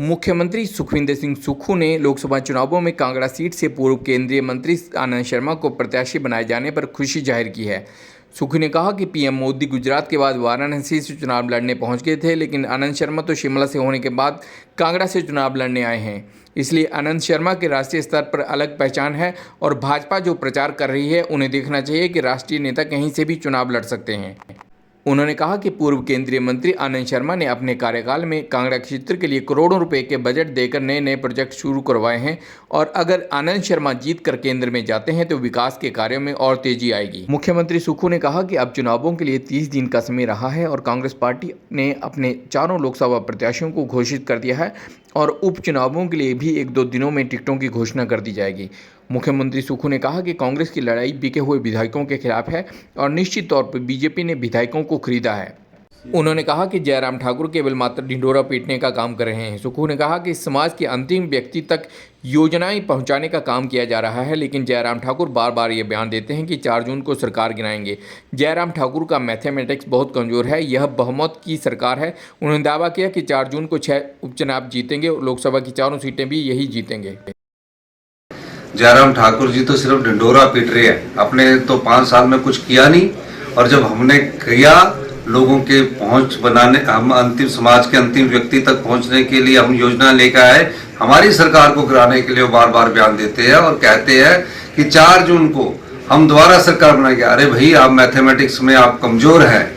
मुख्यमंत्री सुखविंदर सिंह सुक्खू ने लोकसभा चुनावों में कांगड़ा सीट से पूर्व केंद्रीय मंत्री आनंद शर्मा को प्रत्याशी बनाए जाने पर खुशी जाहिर की है। सुक्खू ने कहा कि पीएम मोदी गुजरात के बाद वाराणसी से चुनाव लड़ने पहुंच गए थे, लेकिन आनंद शर्मा तो शिमला से होने के बाद कांगड़ा से चुनाव लड़ने आए हैं। इसलिए आनंद शर्मा के राष्ट्रीय स्तर पर अलग पहचान है और भाजपा जो प्रचार कर रही है उन्हें देखना चाहिए कि राष्ट्रीय नेता कहीं से भी चुनाव लड़ सकते हैं। उन्होंने कहा कि पूर्व केंद्रीय मंत्री आनंद शर्मा ने अपने कार्यकाल में कांगड़ा क्षेत्र के लिए करोड़ों रुपए के बजट देकर नए नए प्रोजेक्ट शुरू करवाए हैं और अगर आनंद शर्मा जीत कर केंद्र में जाते हैं तो विकास के कार्यों में और तेजी आएगी। मुख्यमंत्री सुक्खू ने कहा कि अब चुनावों के लिए 30 दिन का समय रहा है और कांग्रेस पार्टी ने अपने चारों लोकसभा प्रत्याशियों को घोषित कर दिया है और उपचुनावों के लिए भी 1-2 दिनों में टिकटों की घोषणा कर दी जाएगी। मुख्यमंत्री सुक्खू ने कहा कि कांग्रेस की लड़ाई बिके हुए विधायकों के खिलाफ है और निश्चित तौर पर बीजेपी ने विधायकों को खरीदा है। उन्होंने कहा कि जयराम ठाकुर केवल मात्र ढिंढोरा पीटने का काम कर रहे हैं। सुक्खू ने कहा कि समाज के अंतिम व्यक्ति तक योजनाएं पहुंचाने का काम किया जा रहा है, लेकिन जयराम ठाकुर बार बार ये बयान देते हैं कि 4 जून को सरकार गिराएंगे। जयराम ठाकुर का मैथमेटिक्स बहुत कमज़ोर है, यह बहुमत की सरकार है। उन्होंने दावा किया कि 4 जून को 6 उपचुनाव जीतेंगे और लोकसभा की 4 सीटें भी यही जीतेंगे। जयराम ठाकुर जी तो सिर्फ ढिंढोरा पीट रहे हैं, अपने तो 5 साल में कुछ किया नहीं। और जब हमने किया, लोगों के पहुंच बनाने, हम अंतिम समाज के अंतिम व्यक्ति तक पहुंचने के लिए हम योजना लेकर आए। हमारी सरकार को गिराने के लिए वो बार बार बयान देते हैं और कहते हैं कि 4 जून को हम दोबारा सरकार बनाएंगे। अरे भाई, आप मैथमेटिक्स में आप कमजोर हैं।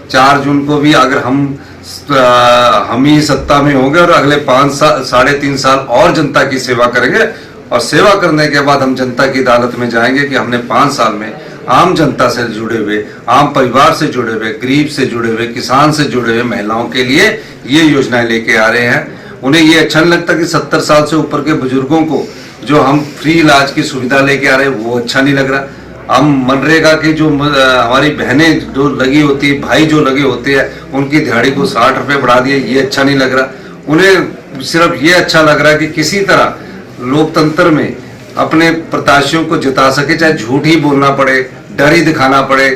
4 जून को भी अगर हम ही सत्ता में होंगे और अगले 5 साल 3.5 साल और जनता की सेवा करेंगे और सेवा करने के बाद हम जनता की अदालत में जाएंगे कि हमने 5 साल में आम जनता से जुड़े हुए, आम परिवार से जुड़े हुए, गरीब से जुड़े हुए, किसान से जुड़े हुए महिलाओं के लिए ये योजनाएं लेके आ रहे हैं। उन्हें ये अच्छा नहीं लगता कि 70 साल से ऊपर के बुजुर्गों को जो हम फ्री इलाज की सुविधा लेके आ रहे हैं वो अच्छा नहीं लग रहा। हम मनरेगा की जो हमारी बहनें जो लगी होती है, भाई जो लगे होते हैं, उनकी दिहाड़ी को 60 रुपये बढ़ा दिए, ये अच्छा नहीं लग रहा। उन्हें सिर्फ ये अच्छा लग रहा है कि किसी तरह लोकतंत्र में अपने प्रत्याशियों को जिता सके, चाहे झूठ ही बोलना पड़े, डर ही दिखाना पड़े,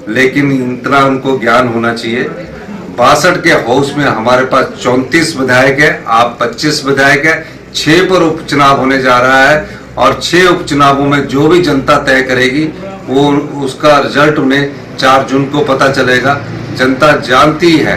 लेकिन इतना उनको ज्ञान होना चाहिए। 62 के हाउस में हमारे पास 34 विधायक है, आप 25 विधायक है। 6 पर उपचुनाव होने जा रहा है और 6 उपचुनावों में जो भी जनता तय करेगी वो उसका रिजल्ट उन्हें 4 जून को पता चलेगा। जनता जानती है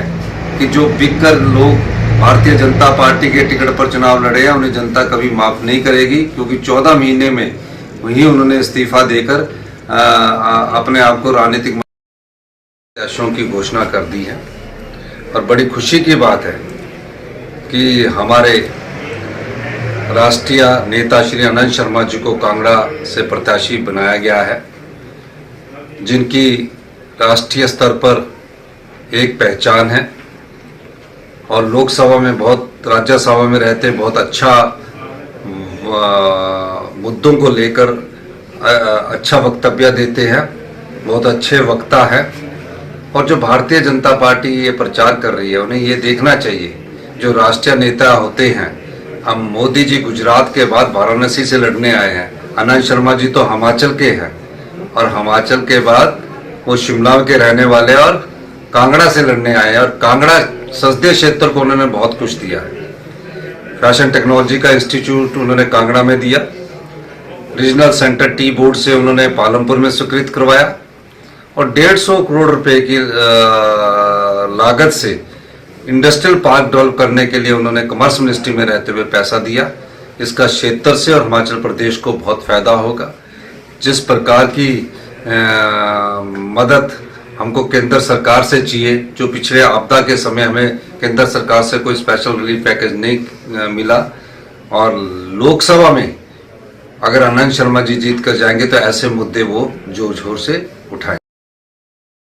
कि जो बिककर लोग भारतीय जनता पार्टी के टिकट पर चुनाव लड़े हैं उन्हें जनता कभी माफ नहीं करेगी, क्योंकि 14 महीने में वही उन्होंने इस्तीफा देकर अपने आप को राजनीतिक प्रत्याशियों की घोषणा कर दी है। और बड़ी खुशी की बात है कि हमारे राष्ट्रीय नेता श्री आनंद शर्मा जी को कांगड़ा से प्रत्याशी बनाया गया है, जिनकी राष्ट्रीय स्तर पर एक पहचान है और लोकसभा में बहुत, राज्यसभा में रहते बहुत अच्छा मुद्दों को लेकर अच्छा वक्तव्य देते हैं, बहुत अच्छे वक्ता है। और जो भारतीय जनता पार्टी ये प्रचार कर रही है उन्हें ये देखना चाहिए, जो राष्ट्रीय नेता होते हैं। हम मोदी जी गुजरात के बाद वाराणसी से लड़ने आए हैं, आनंद शर्मा जी तो हिमाचल के हैं और हिमाचल के बाद वो शिमला के रहने वाले और कांगड़ा से लड़ने आए हैं। और कांगड़ा संसदीय क्षेत्र को उन्होंने बहुत कुछ दिया है। फैशन टेक्नोलॉजी का इंस्टीट्यूट उन्होंने कांगड़ा में दिया, रीजनल सेंटर टी बोर्ड से उन्होंने पालमपुर में स्वीकृत करवाया और 150 करोड़ रुपए की लागत से इंडस्ट्रियल पार्क डेवलप करने के लिए उन्होंने कमर्स मिनिस्ट्री में रहते हुए पैसा दिया। इसका क्षेत्र से और हिमाचल प्रदेश को बहुत फायदा होगा। जिस प्रकार की मदद हमको केंद्र सरकार से चाहिए, जो पिछले आपदा के समय हमें केंद्र सरकार से कोई स्पेशल रिलीफ पैकेज नहीं मिला, और लोकसभा में अगर आनंद शर्मा जी जीत कर जाएंगे तो ऐसे मुद्दे वो जोर शोर से उठाएं।